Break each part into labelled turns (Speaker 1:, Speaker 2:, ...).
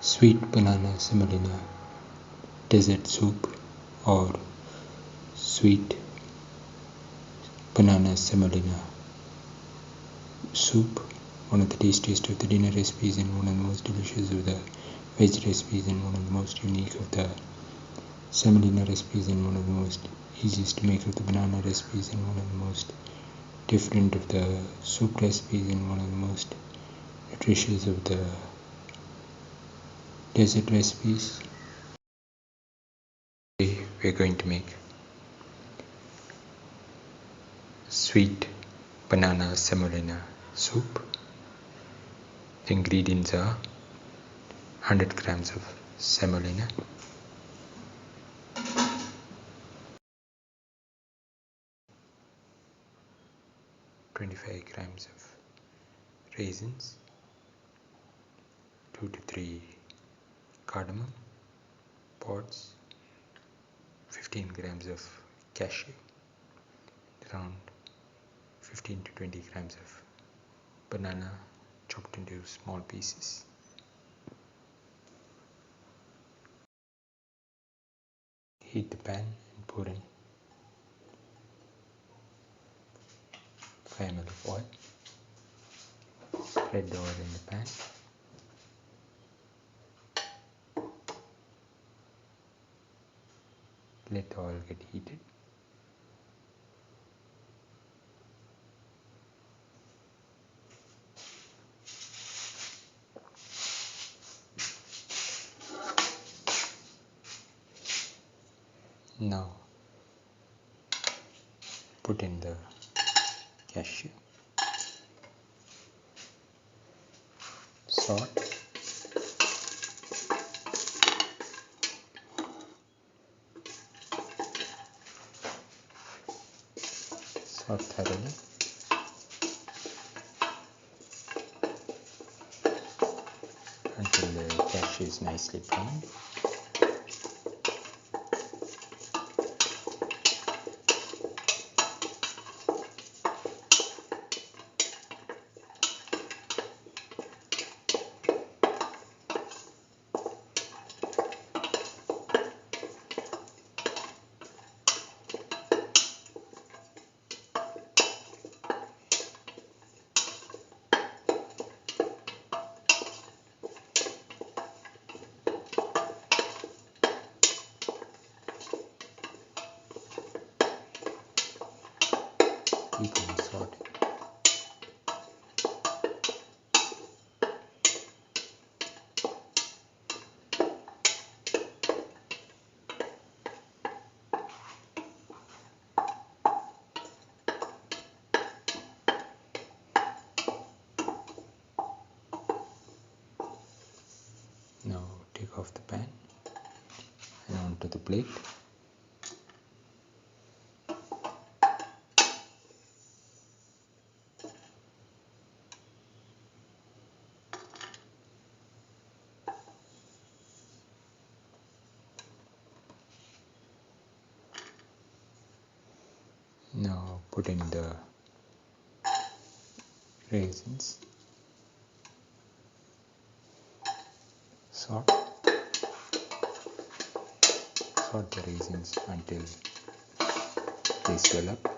Speaker 1: Sweet Banana Semolina Dessert Soup or Sweet Banana Semolina Soup, one of the tastiest of the dinner recipes and one of the most delicious of the veg recipes and one of the most unique of the semolina recipes and one of the most easiest to make of the banana recipes and one of the most different of the soup recipes and one of the most nutritious of the dessert recipes. Today we are going to make sweet banana semolina soup. The ingredients are 100 grams of semolina, 25 grams of raisins, 2 to 3 cardamom pods, 15 grams of cashew, around 15 to 20 grams of banana chopped into small pieces. Heat the pan and pour in 5 ml of oil. Spread the oil in the pan. Let the oil get heated. Now put in the cashew, salt, thoroughly, until the cashew is nicely browned. Keep on sauteing. Now take off the pan and onto the plate. Now put in the raisins, salt the raisins until they swell up.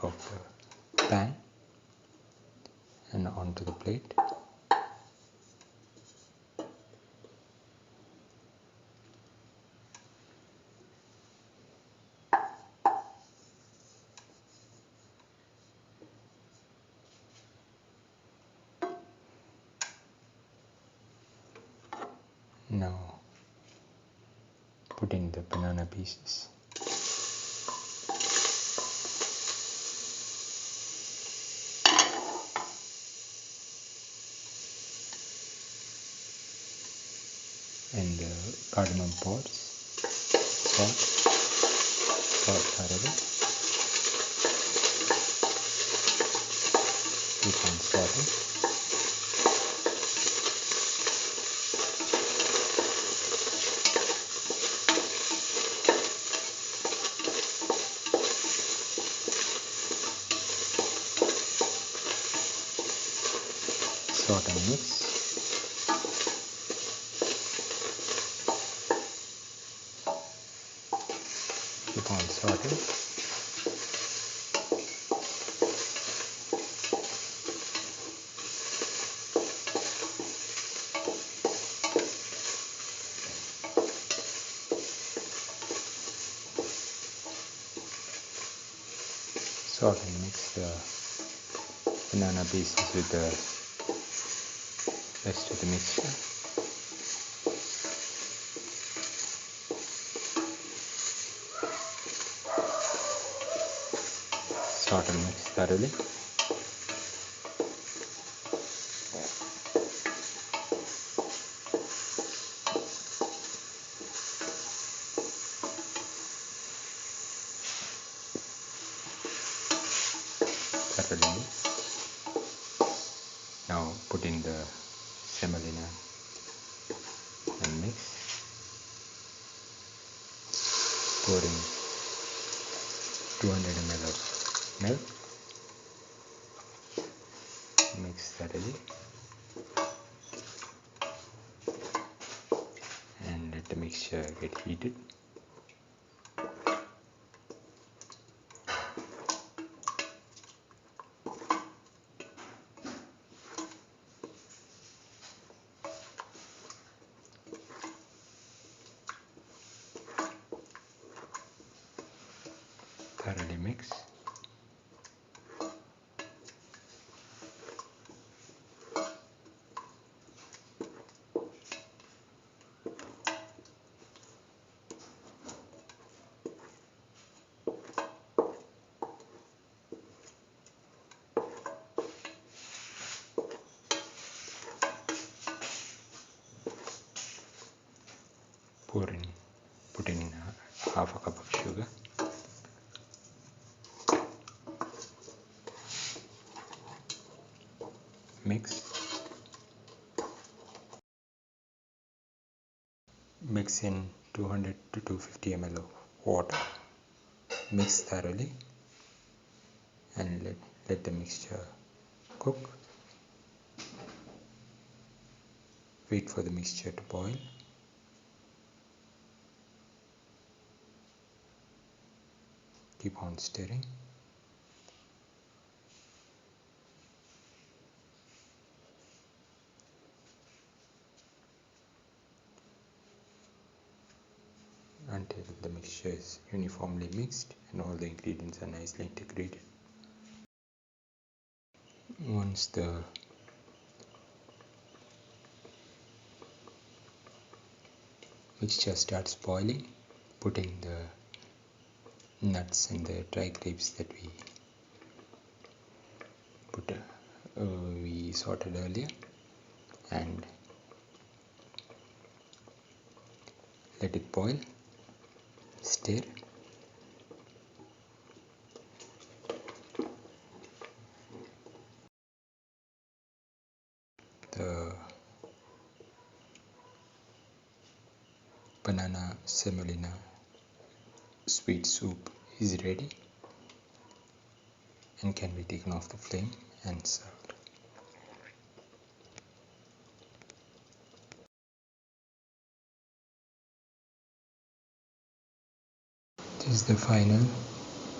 Speaker 1: off the pan and onto the plate. Now put in the banana pieces. And the cardamom pods, salt thoroughly. Keep on sauteing. Salt and mix. Keep on sauteing. Salt and mix the banana pieces with the rest of the mixture. Salt and mix thoroughly. Now put in the semolina and mix. Pour in 200 ml of milk. Mix thoroughly and let the mixture get heated. Thoroughly mix. Put in half a cup of sugar. Mix. Mix in 200 to 250 ml of water. Mix thoroughly and let the mixture cook. Wait for the mixture to boil. Keep on stirring. Until the mixture is uniformly mixed and all the ingredients are nicely integrated. Once the mixture starts boiling, put in the nuts and the dry grapes that we sorted earlier, and let it boil. Stir. The banana semolina sweet soup is ready and can be taken off the flame and served. This is the final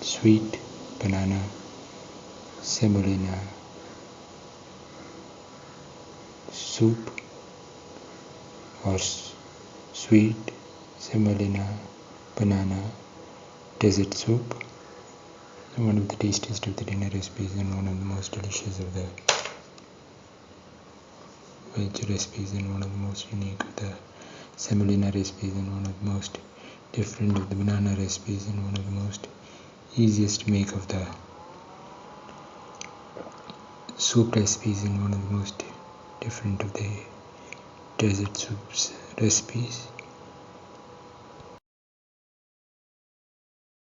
Speaker 1: sweet banana Semolina Soup or Sweet Semolina Banana Dessert Soup. One of the tastiest of the dinner recipes and one of the most delicious of the veg recipes and one of the most unique of the semolina recipes and one of the most different of the banana recipes and one of the most easiest to make of the soup recipes and one of the most different of the dessert soups recipes.